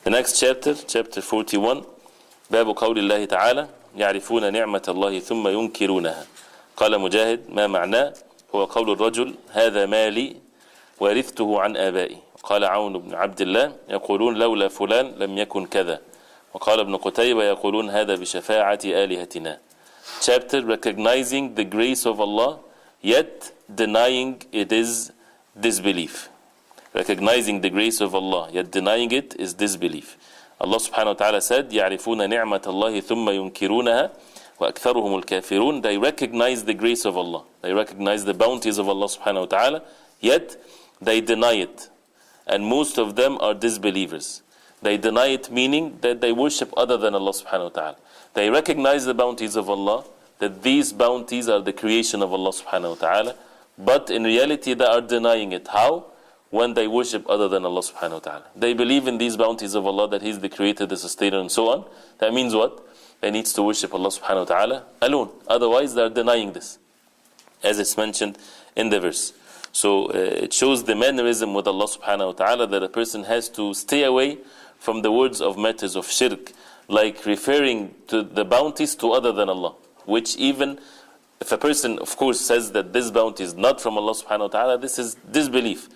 The next chapter, chapter 41, باب قول الله تعالى يعرفون نعمة الله ثم ينكرونها. قال مجاهد ما معناه؟ هو قول الرجل هذا مالي ورثته عن آبائي. قال عون بن عبد الله يقولون لولا فلان لم يكن كذا. وقال ابن قتيبة يقولون هذا بشفاعة آلهتنا. Chapter recognizing the grace of Allah yet denying it is disbelief. Recognizing the grace of Allah yet denying it is disbelief. Allah subhanahu wa ta'ala said يعرفون نعمة الله ثم ينكرونها وأكثرهم الكافرون. They recognize the grace of Allah, they recognize the bounties of Allah subhanahu wa ta'ala, yet they deny it, and most of them are disbelievers. They deny it meaning that they worship other than Allah subhanahu wa ta'ala. They recognize the bounties of Allah, that these bounties are the creation of Allah subhanahu wa ta'ala, but in reality they are denying it. How? When they worship other than Allah subhanahu wa ta'ala. They believe in these bounties of Allah, that He is the creator, the sustainer, and so on. That means what? They need to worship Allah subhanahu wa ta'ala alone. Otherwise they are denying this, as it's mentioned in the verse. So it shows the mannerism with Allah subhanahu wa ta'ala, that a person has to stay away from the words of matters of shirk, like referring to the bounties to other than Allah, which even if a person of course says that this bounty is not from Allah subhanahu wa ta'ala, this is disbelief.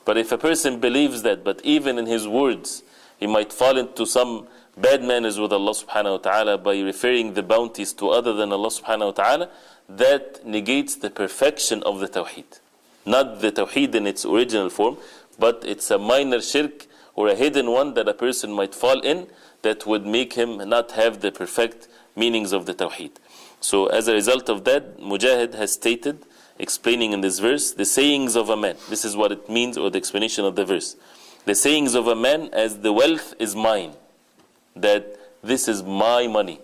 But if a person believes that, but even in his words he might fall into some bad manners with Allah subhanahu wa ta'ala by referring the bounties to other than Allah subhanahu wa ta'ala, that negates the perfection of the Tawheed. Not the Tawheed in its original form, but it's a minor shirk or a hidden one that a person might fall in, that would make him not have the perfect meanings of the Tawheed. So as a result of that, Mujahid has stated, explaining in this verse, the sayings of a man. This is what it means, or the explanation of the verse. The sayings of a man as the wealth is mine, that this is my money,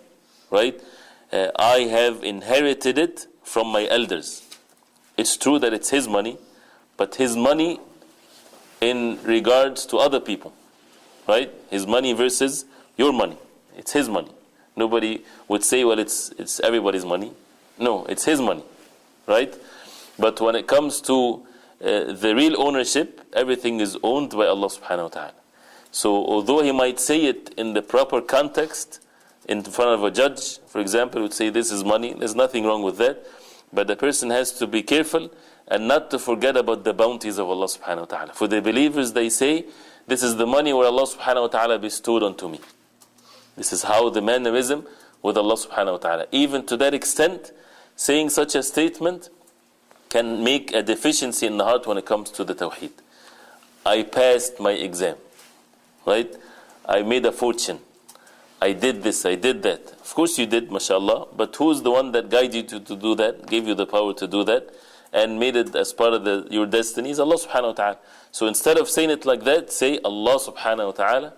right? I have inherited it from my elders. It's true that it's his money, but his money in regards to other people, right? His money versus your money. It's his money. Nobody would say, well, it's everybody's money. No, it's his money, right? But when it comes to the real ownership, everything is owned by Allah subhanahu wa ta'ala. So although he might say it in the proper context, in front of a judge, for example, would say this is money, there's nothing wrong with that. But the person has to be careful and not to forget about the bounties of Allah subhanahu wa ta'ala. For the believers, they say, this is the money where Allah subhanahu wa ta'ala bestowed unto me. This is how the mannerism with Allah subhanahu wa ta'ala. Even to that extent, saying such a statement can make a deficiency in the heart when it comes to the Tawheed. I passed my exam, right? I made a fortune. I did this, I did that. Of course you did, mashallah, but who's the one that guided you to do that, gave you the power to do that, and made it as part of your destiny? Is Allah subhanahu wa ta'ala. So instead of saying it like that, say Allah subhanahu wa ta'ala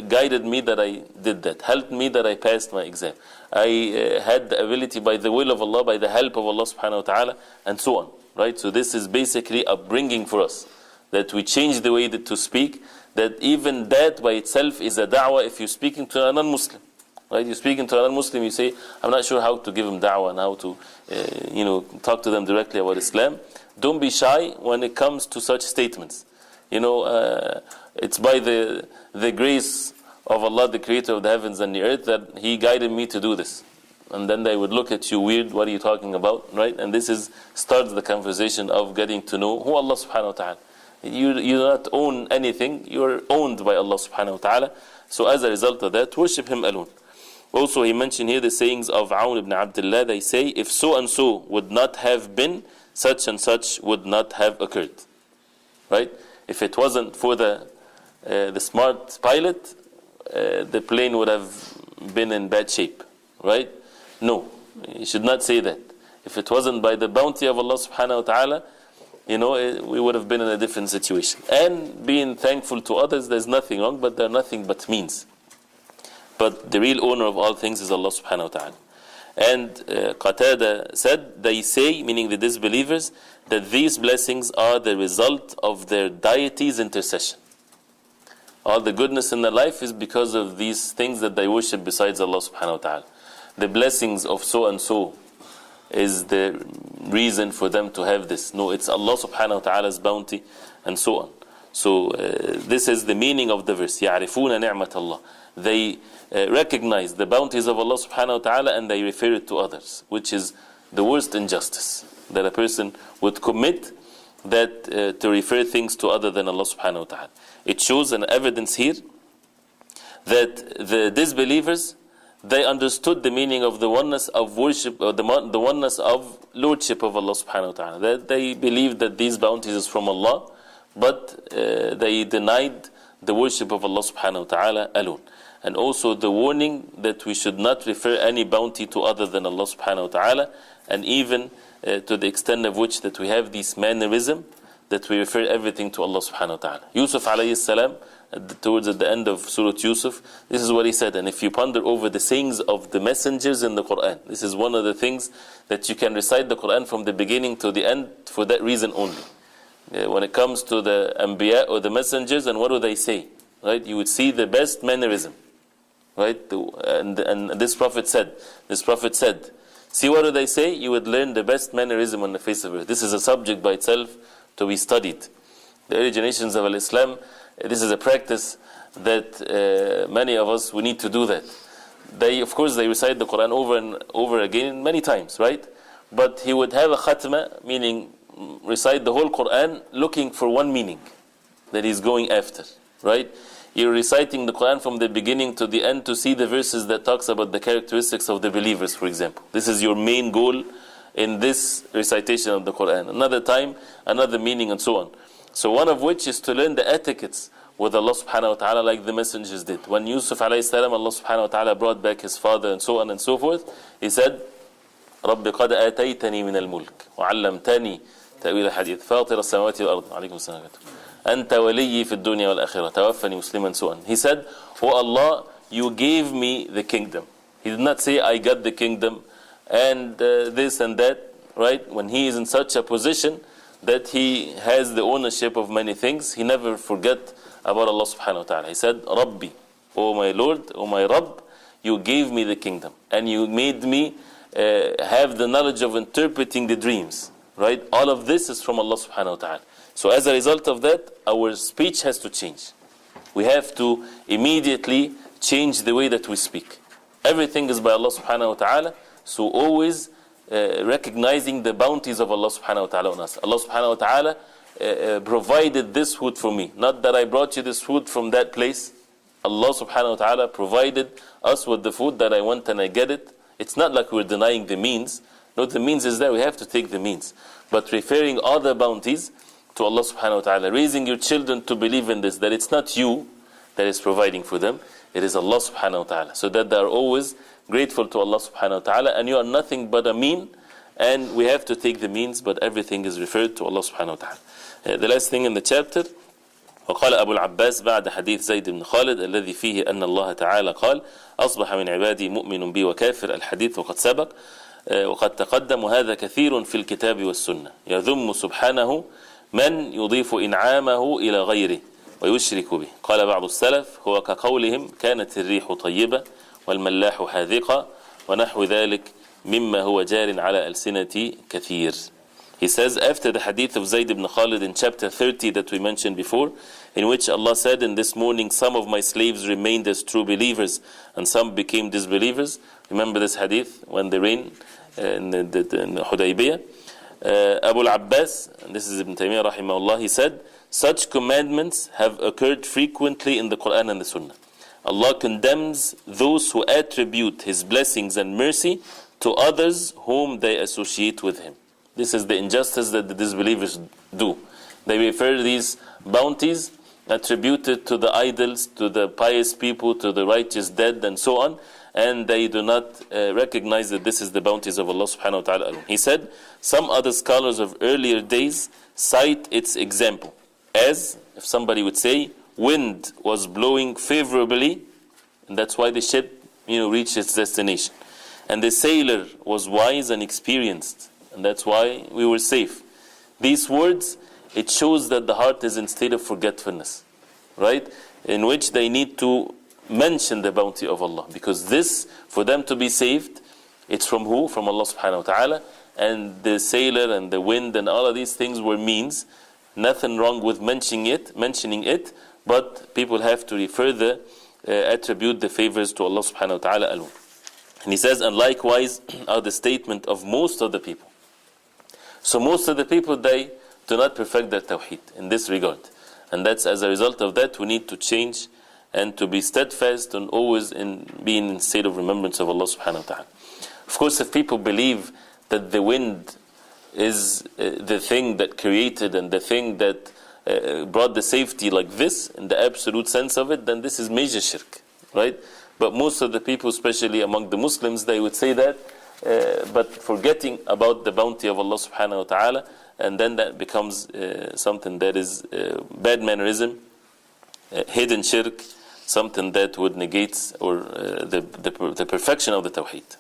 guided me that I did that, helped me that I passed my exam. I had the ability by the will of Allah, by the help of Allah subhanahu wa ta'ala, and so on. Right? So this is basically upbringing for us, that we change the way to speak, that even that by itself is a da'wah. If you're speaking to a non-Muslim, right? You're speaking to a non-Muslim, you say, I'm not sure how to give him da'wah and how to talk to them directly about Islam. Don't be shy when it comes to such statements. It's by the grace of Allah, the creator of the heavens and the earth, that He guided me to do this. And then they would look at you weird, what are you talking about, right? And this starts the conversation of getting to know who Allah subhanahu wa ta'ala. You do not own anything, you're owned by Allah subhanahu wa ta'ala. So as a result of that, worship Him alone. Also he mentioned here the sayings of Awn ibn Abdullah. They say, if so and so would not have been, such and such would not have occurred. Right? If it wasn't for the smart pilot, the plane would have been in bad shape. Right? No, you should not say that. If it wasn't by the bounty of Allah subhanahu wa ta'ala, we would have been in a different situation. And being thankful to others, there's nothing wrong, but they're nothing but means. But the real owner of all things is Allah subhanahu wa ta'ala. And Qatada said, they say, meaning the disbelievers, that these blessings are the result of their deity's intercession. All the goodness in their life is because of these things that they worship besides Allah subhanahu wa ta'ala. The blessings of so and so is the reason for them to have this. No, it's Allah subhanahu wa ta'ala's bounty, and so on. So this is the meaning of the verse. يَعْرِفُونَ نِعْمَةَ اللَّهِ. They recognize the bounties of Allah subhanahu wa ta'ala and they refer it to others, which is the worst injustice that a person would commit, that to refer things to other than Allah subhanahu wa ta'ala. It shows an evidence here that the disbelievers, they understood the meaning of the oneness of worship, or the oneness of lordship of Allah subhanahu wa ta'ala. That they believed that these bounties is from Allah, but they denied the worship of Allah subhanahu wa ta'ala alone. And also the warning that we should not refer any bounty to other than Allah subhanahu wa ta'ala, and even to the extent of which that we have this mannerism that we refer everything to Allah subhanahu wa ta'ala. Yusuf alayhi salam, towards the end of Surah Yusuf, this is what he said. And if you ponder over the sayings of the messengers in the Quran, this is one of the things that you can recite the Quran from the beginning to the end for that reason only. When it comes to the Anbiya or the messengers, and what do they say? Right? You would see the best mannerism. Right? And this prophet said, see what do they say? You would learn the best mannerism on the face of earth. This is a subject by itself to be studied. The early generations of Islam, this is a practice that many of us, we need to do that. Of course, they recite the Quran over and over again many times, right? But he would have a khatma, meaning recite the whole Quran looking for one meaning that he's going after, right? You're reciting the Quran from the beginning to the end to see the verses that talks about the characteristics of the believers, for example. This is your main goal in this recitation of the Quran. Another time, another meaning, and so on. So one of which is to learn the etiquettes with Allah subhanahu wa ta'ala, like the messengers did. When Yusuf alayhi salam, Allah subhanahu wa ta'ala brought back his father, and so on and so forth, he said, رَبِّ قَدْ آتَيْتَنِي مِنَ الْمُلْكِ وَعَلَّمْتَنِي تَأْوِيلَ الْحَدِيثِ فَاطِرَ السَّمَاوَاتِ وَالْأَرْضِ عَلَيْكُمْ السَّلَامُ أَنْتَ وَلِيِّي فِي الدُّنْيَا وَالْآخِرَةِ تَوَفَّنِي مُسْلِمًا, and so on. He said, "O Allah, you gave me the kingdom." He did not say, "I got the kingdom," and this and that, right? When he is in such a position that he has the ownership of many things, he never forget about Allah subhanahu wa ta'ala. He said, "Rabbi, O my Lord, O my Rabb, you gave me the kingdom, and you made me have the knowledge of interpreting the dreams." Right? All of this is from Allah subhanahu wa ta'ala. So as a result of that, our speech has to change. We have to immediately change the way that we speak. Everything is by Allah subhanahu wa ta'ala, so always recognizing the bounties of Allah subhanahu wa ta'ala on us. Allah subhanahu wa ta'ala provided this food for me. Not that I brought you this food from that place. Allah subhanahu wa ta'ala provided us with the food that I want and I get it. It's not like we're denying the means. No, the means is there, we have to take the means. But referring other bounties to Allah subhanahu wa ta'ala, raising your children to believe in this, that it's not you that is providing for them, it is Allah subhanahu wa ta'ala. So that they are always grateful to Allah subhanahu wa ta'ala, and you are nothing but a mean, and we have to take the means, but everything is referred to Allah subhanahu wa ta'ala. The last thing in the chapter, وقال أبو العباس بعد حديث زيد بن خالد الذي فيه أن الله تعالى قال أصبح من عبادي مؤمن بي وكافر، الحديث وقد سبق وقد تقدم، هذا كثير في الكتاب والسنة، يذم سبحانه من يضيف إنعامه إلى غيره ويشرك به. قال بعض السلف هو كقولهم كانت الريح طيبة والملاح حاذقة ونحو ذلك مما هو جار على ألسنة كثير. He says, after the hadith of Zayd ibn Khalid in chapter 30 that we mentioned before, in which Allah said, "In this morning some of my slaves remained as true believers and some became disbelievers." Remember this hadith when they rained in the Hudaybiyah? Abu al-Abbas, and this is Ibn Taymiyyah rahimahullah, he said, such commandments have occurred frequently in the Quran and the Sunnah. Allah condemns those who attribute His blessings and mercy to others whom they associate with Him. This is the injustice that the disbelievers do. They refer these bounties attributed to the idols, to the pious people, to the righteous dead, and so on, and they do not recognize that this is the bounties of Allah subhanahu wa ta'ala alone. He said, some other scholars of earlier days cite its example, as if somebody would say, wind was blowing favorably, and that's why the ship reached its destination. And the sailor was wise and experienced, and that's why we were safe. These words, it shows that the heart is in state of forgetfulness, right? In which they need to mention the bounty of Allah, because this, for them to be saved, it's from who? From Allah subhanahu wa ta'ala. And the sailor and the wind and all of these things were means. nothing wrong with mentioning it, but people have to further attribute the favors to Allah subhanahu wa ta'ala alone. And he says, and likewise are the statement of most of the people. So most of the people, they do not perfect their tawheed in this regard. And that's as a result of that, we need to change and to be steadfast and always being in state of remembrance of Allah subhanahu wa ta'ala. Of course, if people believe that the wind is the thing that created and the thing that brought the safety like this, in the absolute sense of it, then this is major shirk, right? But most of the people, especially among the Muslims, they would say that, but forgetting about the bounty of Allah subhanahu wa ta'ala, and then that becomes something that is bad mannerism, hidden shirk, something that would negate or the perfection of the tawheed.